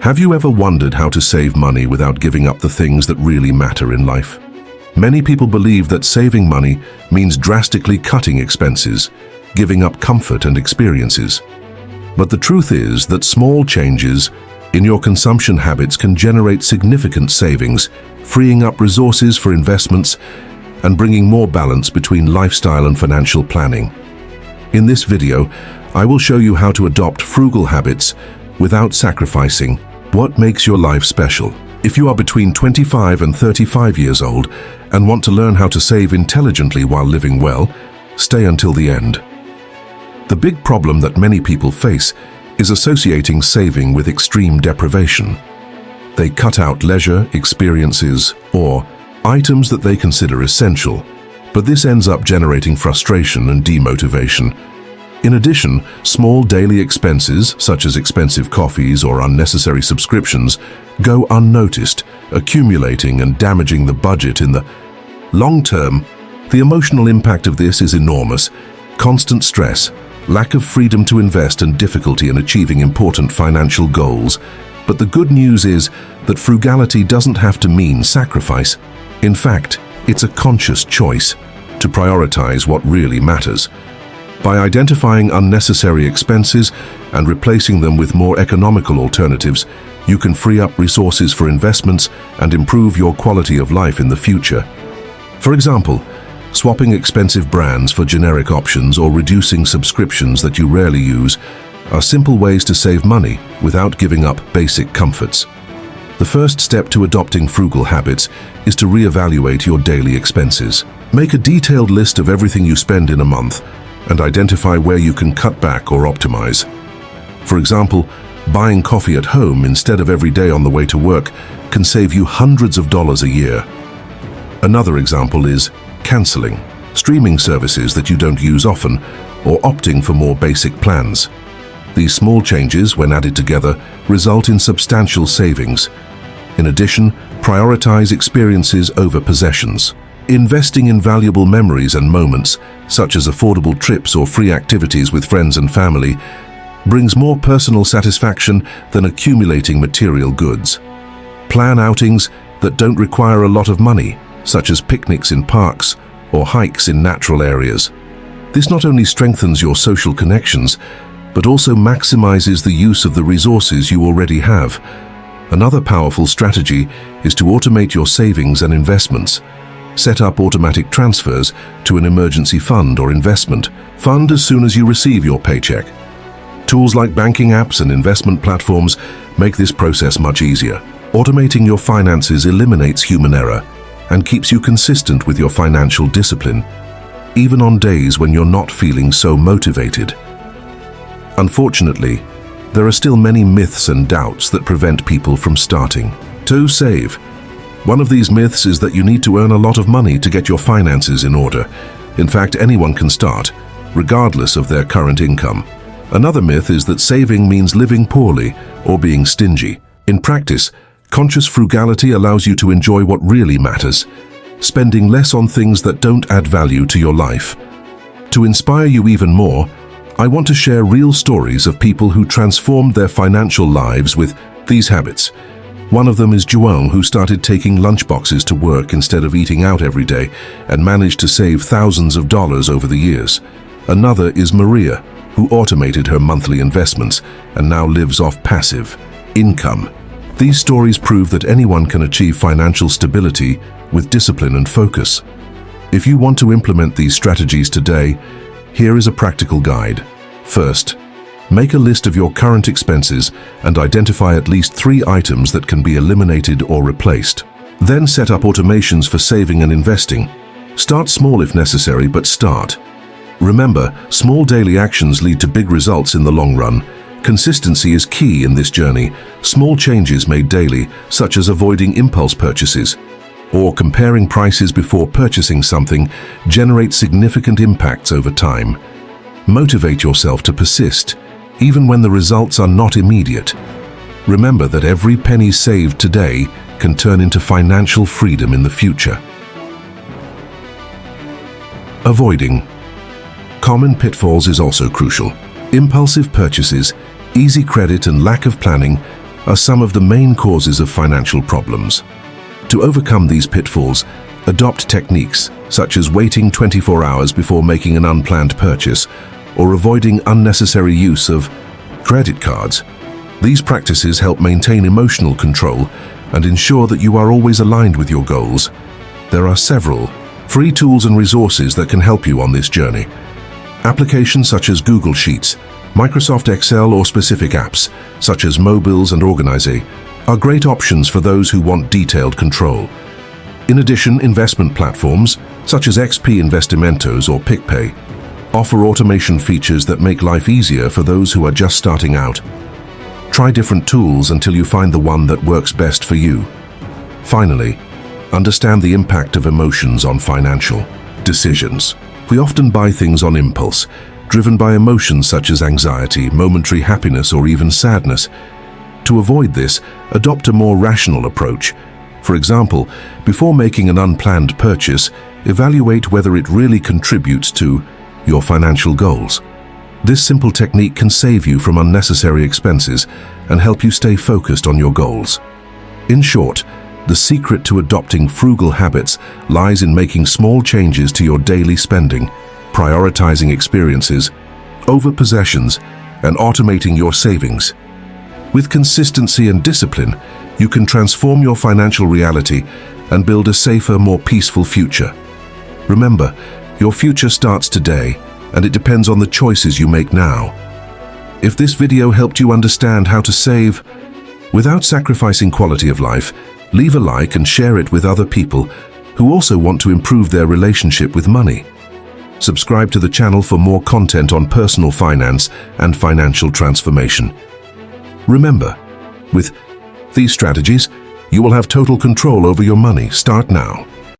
Have you ever wondered how to save money without giving up the things that really matter in life? Many people believe that saving money means drastically cutting expenses, giving up comfort and experiences. But the truth is that small changes in your consumption habits can generate significant savings, freeing up resources for investments and bringing more balance between lifestyle and financial planning. In this video, I will show you how to adopt frugal habits without sacrificing what makes your life special. If you are between 25 and 35 years old and want to learn how to save intelligently while living well, stay until the end. The big problem that many people face is associating saving with extreme deprivation. They cut out leisure, experiences, or items that they consider essential, but this ends up generating frustration and demotivation. In addition, small daily expenses, such as expensive coffees or unnecessary subscriptions, go unnoticed, accumulating and damaging the budget in the long term. The emotional impact of this is enormous. Constant stress, lack of freedom to invest, and difficulty in achieving important financial goals. But the good news is that frugality doesn't have to mean sacrifice. In fact, it's a conscious choice to prioritize what really matters. By identifying unnecessary expenses and replacing them with more economical alternatives, you can free up resources for investments and improve your quality of life in the future. For example, swapping expensive brands for generic options or reducing subscriptions that you rarely use are simple ways to save money without giving up basic comforts. The first step to adopting frugal habits is to reevaluate your daily expenses. Make a detailed list of everything you spend in a month and identify where you can cut back or optimize. For example, buying coffee at home instead of every day on the way to work can save you hundreds of dollars a year. Another example is canceling streaming services that you don't use often or opting for more basic plans. These small changes, when added together, result in substantial savings. In addition, prioritize experiences over possessions. Investing in valuable memories and moments, such as affordable trips or free activities with friends and family, brings more personal satisfaction than accumulating material goods. Plan outings that don't require a lot of money, such as picnics in parks or hikes in natural areas. This not only strengthens your social connections, but also maximizes the use of the resources you already have. Another powerful strategy is to automate your savings and investments. Set up automatic transfers to an emergency fund or investment fund as soon as you receive your paycheck. Tools like banking apps and investment platforms make this process much easier. Automating your finances eliminates human error and keeps you consistent with your financial discipline, even on days when you're not feeling so motivated. Unfortunately, there are still many myths and doubts that prevent people from starting to save. One of these myths is that you need to earn a lot of money to get your finances in order. In fact, anyone can start, regardless of their current income. Another myth is that saving means living poorly or being stingy. In practice, conscious frugality allows you to enjoy what really matters, spending less on things that don't add value to your life. To inspire you even more, I want to share real stories of people who transformed their financial lives with these habits. One of them is João, who started taking lunchboxes to work instead of eating out every day and managed to save thousands of dollars over the years. Another is Maria, who automated her monthly investments and now lives off passive income. These stories prove that anyone can achieve financial stability with discipline and focus. If you want to implement these strategies today, here is a practical guide. First, make a list of your current expenses and identify at least 3 items that can be eliminated or replaced. Then set up automations for saving and investing. Start small if necessary, but start. Remember, small daily actions lead to big results in the long run. Consistency is key in this journey. Small changes made daily, such as avoiding impulse purchases or comparing prices before purchasing something, generate significant impacts over time. Motivate yourself to persist, even when the results are not immediate. Remember that every penny saved today can turn into financial freedom in the future. Avoiding common pitfalls is also crucial. Impulsive purchases, easy credit, and lack of planning are some of the main causes of financial problems. To overcome these pitfalls, adopt techniques such as waiting 24 hours before making an unplanned purchase or avoiding unnecessary use of credit cards. These practices help maintain emotional control and ensure that you are always aligned with your goals. There are several free tools and resources that can help you on this journey. Applications such as Google Sheets, Microsoft Excel, or specific apps such as Mobiles and Organize are great options for those who want detailed control. In addition, investment platforms such as XP Investimentos or PicPay offer automation features that make life easier for those who are just starting out. Try different tools until you find the one that works best for you. Finally, understand the impact of emotions on financial decisions. We often buy things on impulse, driven by emotions such as anxiety, momentary happiness, or even sadness. To avoid this, adopt a more rational approach. For example, before making an unplanned purchase, evaluate whether it really contributes to your financial goals. This simple technique can save you from unnecessary expenses and help you stay focused on your goals. In short, the secret to adopting frugal habits lies in making small changes to your daily spending, prioritizing experiences over possessions, and automating your savings. With consistency and discipline, you can transform your financial reality and build a safer, more peaceful future. Remember, your future starts today, and it depends on the choices you make now. If this video helped you understand how to save without sacrificing quality of life, leave a like and share it with other people who also want to improve their relationship with money. Subscribe to the channel for more content on personal finance and financial transformation. Remember, with these strategies, you will have total control over your money. Start now.